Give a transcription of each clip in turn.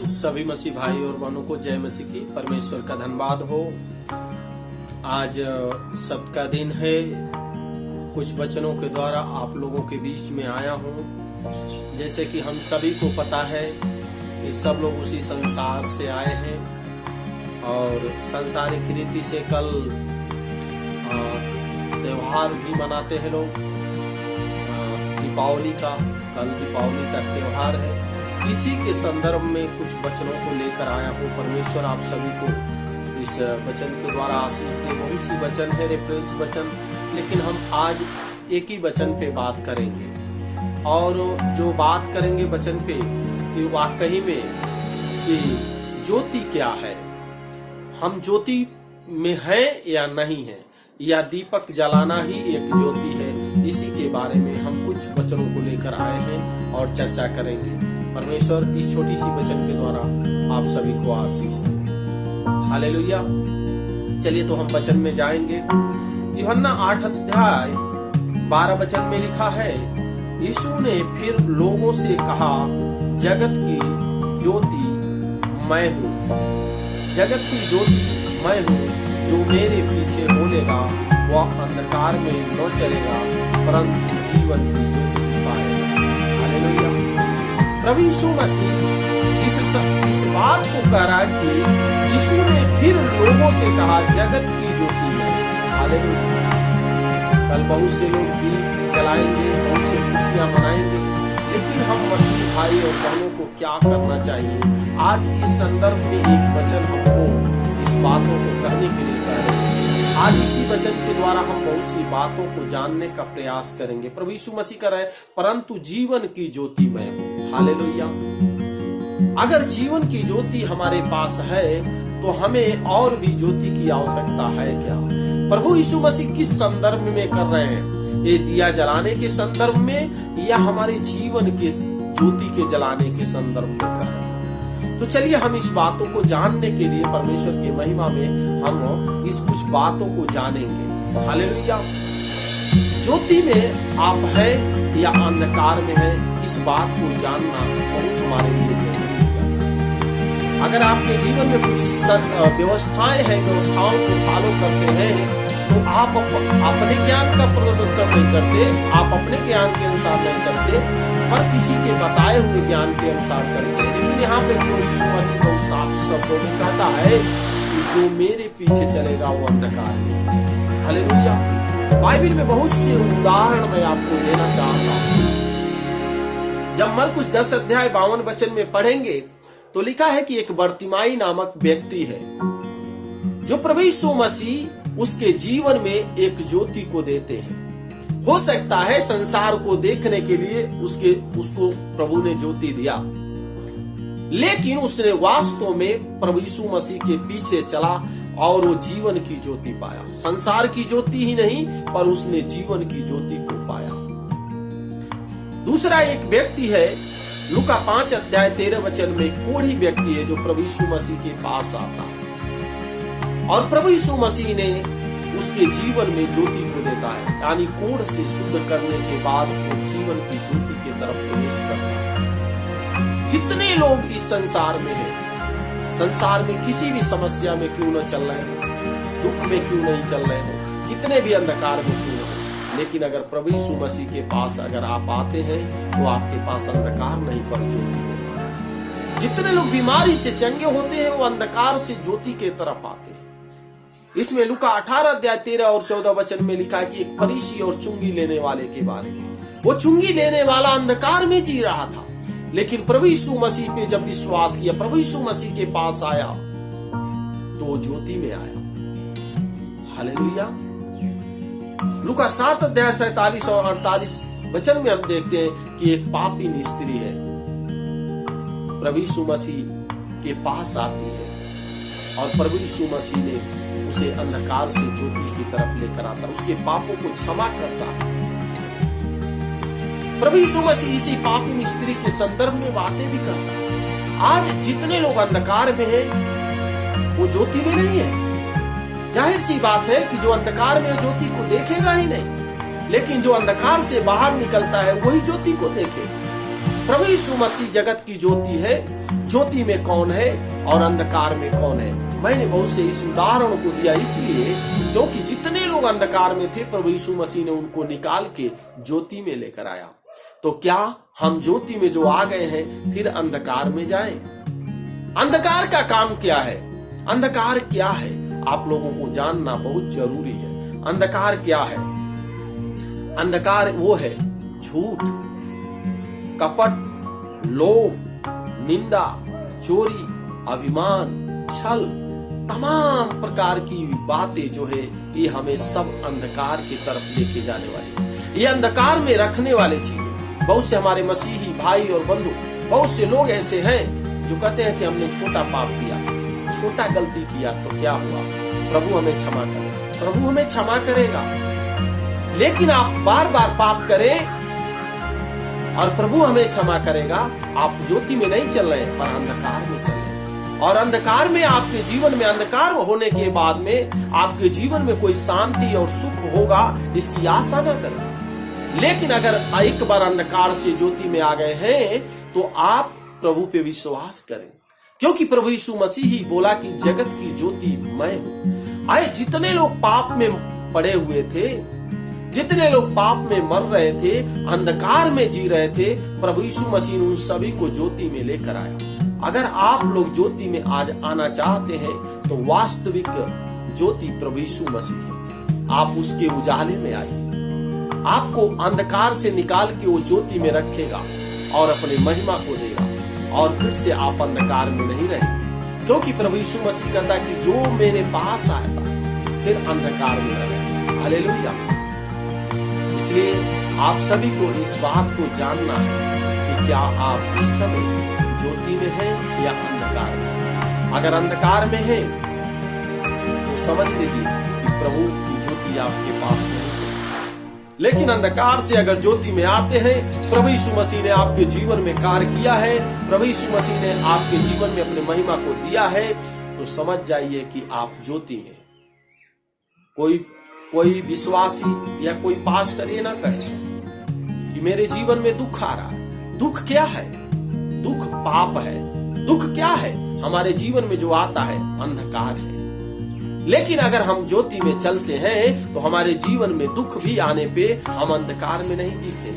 सभी मसीह भाई और बहनों को जय मसीह की। परमेश्वर का धन्यवाद हो। आज सबका दिन है। कुछ वचनों के द्वारा आप लोगों के बीच में आया हूँ। जैसे कि हम सभी को पता है कि सब लोग उसी संसार से आए हैं और सांसारिक रीति से कल त्योहार भी मनाते हैं लोग, दीपावली का। कल दीपावली का त्योहार है। इसी के संदर्भ में कुछ वचनों को लेकर आया हूँ। परमेश्वर आप सभी को इस वचन के द्वारा आशीष दे। बहुत सी वचन है, रेफरेंस वचन, लेकिन हम आज एक ही वचन पे बात करेंगे। और जो बात करेंगे वचन पे कि वाकई में कि ज्योति क्या है, हम ज्योति में है या नहीं है, या दीपक जलाना ही एक ज्योति है। इसी के बारे में हम कुछ वचनों को लेकर आए हैं और चर्चा करेंगे। परमेश्वर इस छोटी सी वचन के द्वारा आप सभी को आशीष दे। हालेलुया। चलिए तो हम वचन में जाएंगे। यूहन्ना 8 अध्याय 12 वचन में लिखा है, यीशु ने फिर लोगों से कहा, जगत की ज्योति मैं हूँ। जगत की ज्योति मैं हूँ। जो मेरे पीछे बोलेगा वह अंधकार में न चलेगा परंतु जीवन की ज्योति पाएगा। हालेलुया। प्रभु यीशु मसीह इस बात को कह रहा कि यीशु ने फिर लोगों से कहा, जगत की ज्योति में। हालेलुया। कल बहुत से लोग दीप जलाएंगे, बहुत से खुशियां मनाएंगे, लेकिन हम मसीह भाई और बहनों को क्या करना चाहिए? आज इस संदर्भ में एक वचन हमको इस बातों को कहने के लिए कह रहे हैं। आज इसी वचन के द्वारा हम बहुत सी बातों को जानने का प्रयास करेंगे। प्रभु यीशु मसीह कह रहे हैं, परंतु जीवन की ज्योति मैं हूँ। हालेलुया। अगर जीवन की ज्योति हमारे पास है तो हमें और भी ज्योति की आवश्यकता है क्या? प्रभु यीशु मसीह किस संदर्भ में कर रहे हैं? ये दिया जलाने के संदर्भ में या हमारे जीवन के ज्योति के जलाने के संदर्भ में कर रहे हैं? तो चलिए हम इस बातों को जानने के लिए परमेश्वर की महिमा में हम इस कुछ बातों को जानेंगे। हालेलुया। ज्योति में आप हैं या अंधकार में हैं, इस बात को जानना बहुत हमारे लिए जरूरी है। अगर आपके जीवन में कुछ व्यवस्थाएं हैं, व्यवस्थाओं को फॉलो करते हैं, तो आप अपने ज्ञान का प्रदर्शन नहीं करते, आप अपने ज्ञान के अनुसार नहीं चलते, पर किसी के बताए हुए ज्ञान के अनुसार चलते हैं। लेकिन यहाँ पे प्रभु यीशु मसीह बहुत साफ शब्दों में कहता है कि जो मेरे पीछे चलेगा वो अंधकार में चलेगा। हालेलुया। बाइबल में बहुत से उदाहरण मैं आपको देना चाहता हूँ। जब मरकुस 10 अध्याय 52 वचन में पढ़ेंगे तो लिखा है कि एक बर्तिमाई नामक व्यक्ति है जो प्रभु यीशु मसीह उसके जीवन में एक ज्योति को देते हैं। हो सकता है संसार को देखने के लिए उसको प्रभु ने ज्योति दिया, लेकिन उसने वास्तव में प्रभु यीशु मसीह के पीछे चला और वो जीवन की ज्योति पाया। संसार की ज्योति ही नहीं, पर उसने जीवन की ज्योति को पाया। दूसरा एक व्यक्ति है, लूका 5 अध्याय 13 वचन में कोढ़ी व्यक्ति है जो प्रभु यीशु मसीह के पास आता है और प्रभु यीशु मसीह ने उसके जीवन में ज्योति को देता है, यानी कोढ़ से शुद्ध करने के बाद वो जीवन की ज्योति की तरफ प्रवेश करता है। जितने लोग इस संसार में हैं, संसार में किसी भी समस्या में क्यों न चल रहे हो, दुख में क्यों नहीं चल रहे हो, कितने भी अंधकार में क्यों न हो, लेकिन अगर प्रभु यीशु मसीह के पास अगर आप आते हैं तो आपके पास अंधकार नहीं पर ज्योति होगा। जितने लोग बीमारी से चंगे होते हैं वो अंधकार से ज्योति के तरफ आते हैं। इसमें लूका 18 अध्याय 13 और 14 वचन में लिखा है कि एक फरीसी और चुंगी लेने वाले के बारे में। वो चुंगी लेने वाला अंधकार में जी रहा था, लेकिन प्रभु यीशु मसीह पे जब विश्वास किया, प्रभु यीशु मसीह के पास आया तो वो ज्योति में आया। हालेलुया। लूका 7 अध्याय 47 और 48 वचन में हम देखते हैं कि एक पापी स्त्री है, प्रभु यीशु मसीह के पास आती है और प्रभु यीशु मसीह ने उसे अंधकार से ज्योति की तरफ लेकर आता, उसके पापों को क्षमा करता है। प्रभु यीशु मसीह इसी पापी स्त्री के संदर्भ में बातें भी करता है। आज जितने लोग अंधकार में हैं, वो ज्योति में नहीं है। जाहिर सी बात है कि जो अंधकार में ज्योति को देखेगा ही नहीं, लेकिन जो अंधकार से बाहर निकलता है वही ज्योति को देखेगा। प्रभु यीशु मसीह जगत की ज्योति है। ज्योति में कौन है और अंधकार में कौन है? मैंने बहुत से इस उदाहरण को दिया इसलिए क्योंकि जितने लोग अंधकार में थे, प्रभु यीशु मसीह ने उनको निकाल के ज्योति में लेकर आया। तो क्या हम ज्योति में जो आ गए हैं फिर अंधकार में जाएं? अंधकार का काम क्या है? अंधकार क्या है? आप लोगों को जानना बहुत जरूरी है। अंधकार क्या है? अंधकार वो है झूठ, कपट, लोभ, निंदा, चोरी, अभिमान, छल, तमाम प्रकार की बातें जो है ये हमें सब अंधकार की तरफ लेके जाने वाली है। ये अंधकार में रखने वाले चीजें। बहुत से हमारे मसीही भाई और बंधु, बहुत से लोग ऐसे हैं जो कहते हैं कि हमने छोटा पाप किया, छोटा गलती किया तो क्या हुआ, प्रभु हमें क्षमा करे। प्रभु हमें क्षमा करेगा, लेकिन आप बार बार पाप करें और प्रभु हमें क्षमा करेगा। आप ज्योति में नहीं चल रहे पर अंधकार में चल रहे हैं, और अंधकार में आपके जीवन में अंधकार होने के बाद में आपके जीवन में कोई शांति और सुख होगा इसकी आशा न करें। लेकिन अगर एक बार अंधकार से ज्योति में आ गए हैं तो आप प्रभु पे विश्वास करें, क्योंकि प्रभु यीशु मसीह ही बोला कि जगत की ज्योति मैं हूं। आए जितने लोग पाप में पड़े हुए थे, जितने लोग पाप में मर रहे थे, अंधकार में जी रहे थे, प्रभु यीशु मसीह ने उन सभी को ज्योति में लेकर आया। अगर आप लोग ज्योति में आज आना चाहते हैं तो वास्तविक ज्योति प्रभु यीशु मसीह है। आप उसके उजाले में आइए, आपको अंधकार से निकाल के वो ज्योति में रखेगा और अपने महिमा को देगा, और फिर से आप अंधकार में नहीं रहेंगे। क्योंकि प्रभु यीशु मसीह कहता है कि जो मेरे पास आता है फिर अंधकार में न रहेगा। हालेलुया। इसलिए आप सभी को इस बात को जानना है कि क्या आप इस समय ज्योति में हैं या अंधकार में। अगर अंधकार में हैं तो समझ लीजिए कि प्रभु की ज्योति आपके पास नहीं है। लेकिन अंधकार से अगर ज्योति में आते हैं, प्रभु यीशु मसीह ने आपके जीवन में कार्य किया है, प्रभु यीशु मसीह ने आपके जीवन में अपने महिमा को दिया है, तो समझ जाइए कि आप ज्योति में। कोई विश्वासी या कोई पास्टर ये ना कहे कि मेरे जीवन में दुख आ रहा है। दुख क्या है? दुख पाप है। दुख क्या है? हमारे जीवन में जो आता है अंधकार है। लेकिन अगर हम ज्योति में चलते हैं तो हमारे जीवन में दुख भी आने पे हम अंधकार में नहीं जीते,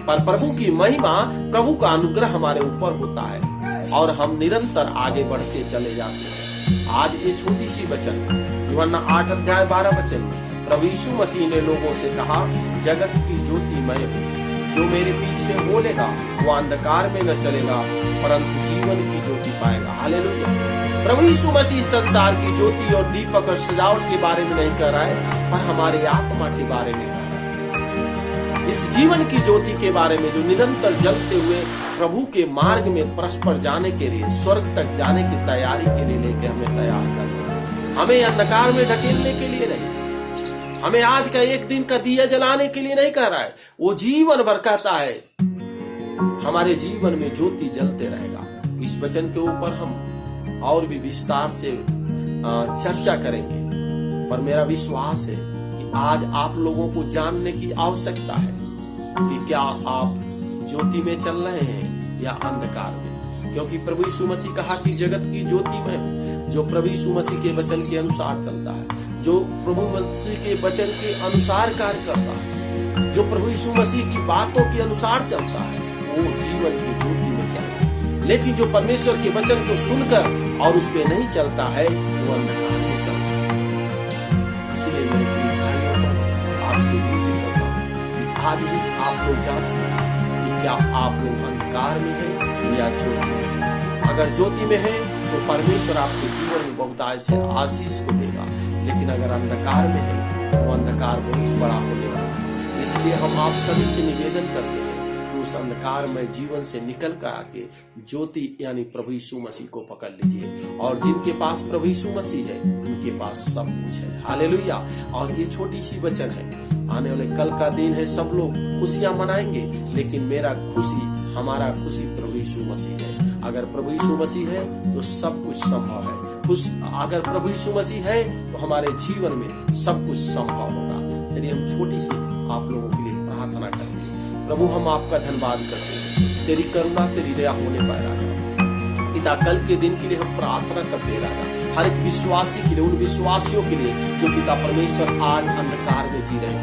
पर प्रभु की महिमा, प्रभु का अनुग्रह हमारे ऊपर होता है और हम निरंतर आगे बढ़ते चले जाते हैं। आज ये छोटी सी वचन यूहन्ना 8:12 में प्रभु यीशु मसीह ने लोगों से कहा, जगत की ज्योति मैं हूँ, जो मेरे पीछे बोलेगा वो अंधकार में न चलेगा परंतु जीवन की ज्योति पाएगा। हालेलुया। प्रभु यीशु मसीह संसार की ज्योति और दीपक और सजावट के बारे में नहीं कह रहा है, पर हमारे आत्मा के बारे में कह रहा है। इस जीवन की ज्योति के बारे में जो निरंतर जलते हुए प्रभु के मार्ग में परस्पर जाने के लिए, स्वर्ग तक जाने की तैयारी के लिए लेके हमें तैयार करना है। हमें अंधकार में ढकेलने के लिए नहीं, हमें आज का एक दिन का दिया जलाने के लिए नहीं कह रहा है। वो जीवन भर कहता है हमारे जीवन में ज्योति जलते रहेगा। इस वचन के ऊपर हम और भी विस्तार से चर्चा करेंगे, पर मेरा विश्वास है कि आज आप लोगों को जानने की आवश्यकता है कि क्या आप ज्योति में चल रहे हैं या अंधकार में। क्योंकि प्रभु यीशु मसीह कहा कि जगत की ज्योति मैं हूं। जो प्रभु यीशु मसीह के वचन के अनुसार चलता है, जो प्रभु मसीह के वचन के अनुसार कार्य करता है, जो प्रभु यीशु मसीह की बातों के अनुसार चलता है, वो जीवन की ज्योति में चल रहा है। लेकिन जो परमेश्वर के वचन को सुनकर और उस पे नहीं चलता है, वो अंधकार में चलता है। इसलिए मेरे प्रिय भाइयों बहनों, आपसे विनती करता हूँ कि आज ही आप लोग जांचिए कि क्या आप लोग अंधकार में हैं या ज्योति में हैं। अगर ज्योति में हैं तो परमेश्वर आपके जीवन में बहुतायत से आशीष को देगा, लेकिन अगर अंधकार में है तो अंधकार बहुत बड़ा होने वाला है। इसलिए हम आप सभी से निवेदन करते हैं कि उस अंधकारमय जीवन से निकल कर आके ज्योति यानी प्रभु यीशु मसीह को पकड़ लीजिए। और जिनके पास प्रभु यीशु मसीह है उनके पास सब कुछ है। हालेलुया। और ये छोटी सी वचन है, आने वाले कल का दिन है, सब लोग खुशियां मनाएंगे, लेकिन हमारा खुशी प्रभु यीशु मसीह है। अगर प्रभु यीशु मसीह है तो सब कुछ संभव है। अगर प्रभु यीशु मसीह है तो हमारे जीवन में सब कुछ संभव होगा। चलिए हम छोटी सी आप लोगों के लिए प्रार्थना करेंगे। प्रभु हम आपका धन्यवाद करते हैं, तेरी करुणा तेरी दया होने पाए राजा। पिता कल के दिन के लिए हम प्रार्थना करते हैं राजा, हर एक विश्वासी के लिए, उन विश्वासियों के लिए जो पिता परमेश्वर आज अंधकार में जी रहे हैं।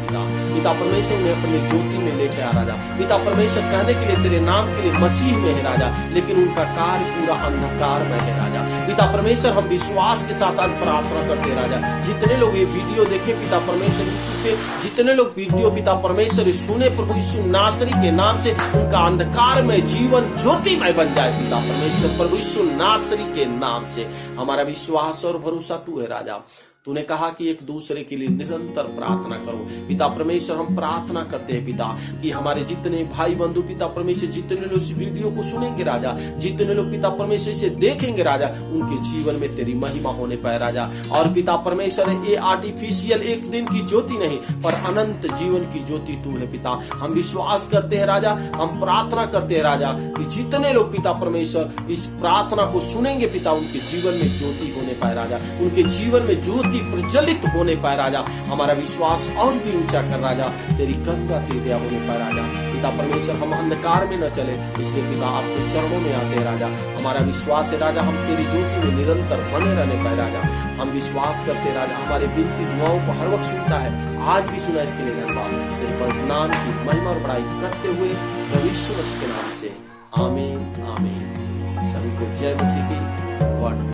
पिता परमेश्वर उन्हें अपनी ज्योति में लेकर आ राजा। पिता परमेश्वर कहने के लिए तेरे नाम के लिए मसीह में है राजा, लेकिन उनका कार्य पूरा अंधकार में है राजा। पिता परमेश्वर हम विश्वास के साथ आज प्रार्थना करते हैं राजा। जितने लोग ये वीडियो देखे पिता परमेश्वर पे, जितने लोग वीडियो पिता परमेश्वर सुने, प्रभु यीशु नासरी के नाम से उनका अंधकार में जीवन ज्योतिमय बन जाए। पिता परमेश्वर प्रभु यीशु नासरी के नाम से हमारा विश्वास और भरोसा तू है राजा। तूने कहा कि एक दूसरे के लिए निरंतर प्रार्थना करो। पिता परमेश्वर हम प्रार्थना करते हैं पिता कि हमारे जितने भाई बंधु पिता परमेश्वर जितने लोग इस वीडियो को सुनेंगे राजा, जितने लोग पिता परमेश्वर इसे देखेंगे राजा, उनके जीवन में तेरी महिमा होने पाए राजा। और पिता परमेश्वर ये आर्टिफिशियल एक दिन की ज्योति नहीं पर अनंत जीवन की ज्योति तू है पिता। हम विश्वास करते हैं राजा, हम प्रार्थना करते हैं राजा कि जितने लोग पिता परमेश्वर इस प्रार्थना को सुनेंगे पिता, उनके जीवन में ज्योति होने पाए राजा, उनके जीवन में ज्योति प्रज्वलित होने पाए राजा। हमारा विश्वास और भी ऊंचा कर राजा, तेरी करुणा तेरी दया होने पाए राजा। पिता परमेश्वर हम अंधकार में न चले, इसलिए पिता आपके चरणों में आते हैं राजा। हमारा विश्वास है राजा, हम तेरी ज्योति में निरंतर बने रहने पाए राजा। हम विश्वास करते राजा, हमारे विनती दुआओं को हर वक्त सुनता है, आज भी सुना, इसके लिए धन्यवाद। तेरे पवित्र नाम की महिमा और बड़ाई करते हुए प्रभु यीशु मसीह के नाम से आमीन आमीन। सभी को जय मसीह की। गॉड